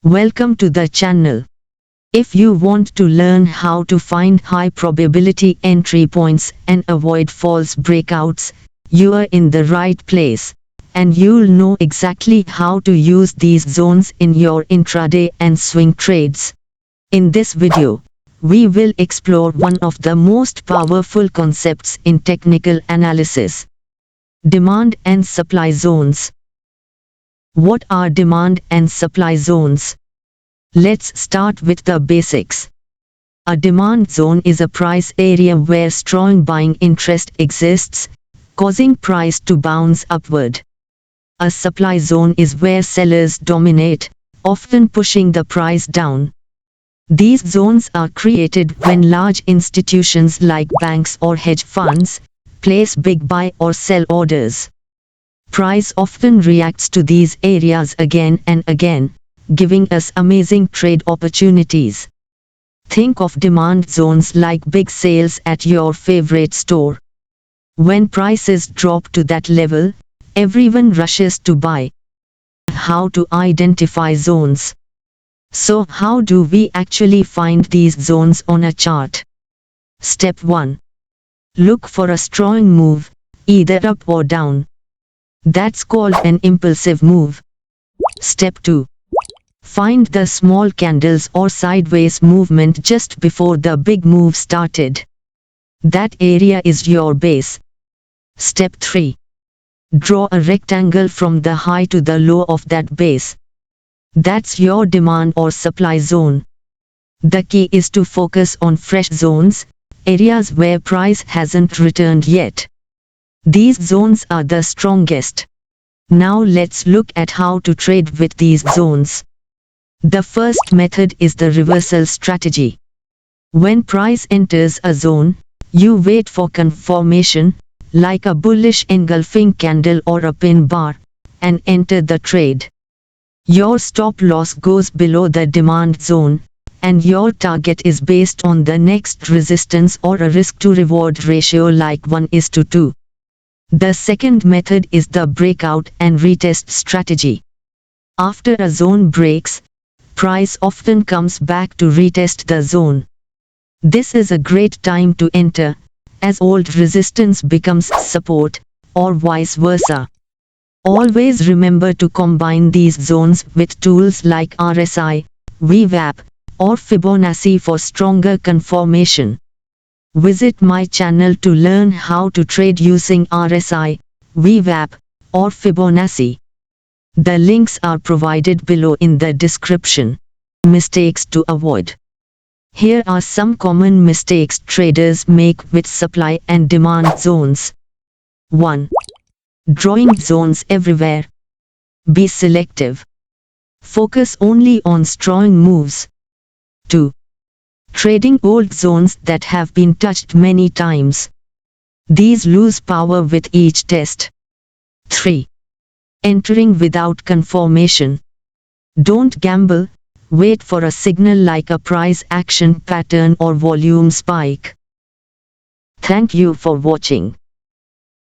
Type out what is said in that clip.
Welcome to the channel. If you want to learn how to find high probability entry points and avoid false breakouts, you are in the right place, and you'll know exactly how to use these zones in your intraday and swing trades. In this video, we will explore one of the most powerful concepts in technical analysis: demand and supply zones. What are demand and supply zones? Let's start with the basics. A demand zone is a price area where strong buying interest exists, causing price to bounce upward. A supply zone is where sellers dominate, often pushing the price down. These zones are created when large institutions like banks or hedge funds place big buy or sell orders. Price often reacts to these areas again and again, giving us amazing trade opportunities. Think of demand zones like big sales at your favorite store. When prices drop to that level, everyone rushes to buy. How to identify zones? So how do we actually find these zones on a chart? Step 1. Look for a strong move, either up or down. That's called an impulsive move. Step 2. Find the small candles or sideways movement just before the big move started. That area is your base. Step 3. Draw a rectangle from the high to the low of that base. That's your demand or supply zone. The key is to focus on fresh zones, areas where price hasn't returned yet. These zones are the strongest. Now let's look at how to trade with these zones. The first method is the reversal strategy. When price enters a zone, you wait for confirmation, like a bullish engulfing candle or a pin bar, and enter the trade. Your stop loss goes below the demand zone, and your target is based on the next resistance or a risk-to-reward ratio like 1:2. The second method is the breakout and retest strategy. After a zone breaks, price often comes back to retest the zone. This is a great time to enter, as old resistance becomes support, or vice versa. Always remember to combine these zones with tools like RSI, VWAP, or Fibonacci for stronger confirmation. Visit my channel to learn how to trade using RSI, VWAP, or Fibonacci. The links are provided below in the description. Mistakes to avoid. Here are some common mistakes traders make with supply and demand zones. 1. Drawing zones everywhere. Be selective. Focus only on strong moves. 2. Trading old zones that have been touched many times. These lose power with each test. 3. Entering without confirmation. Don't gamble, wait for a signal like a price action pattern or volume spike. Thank you for watching.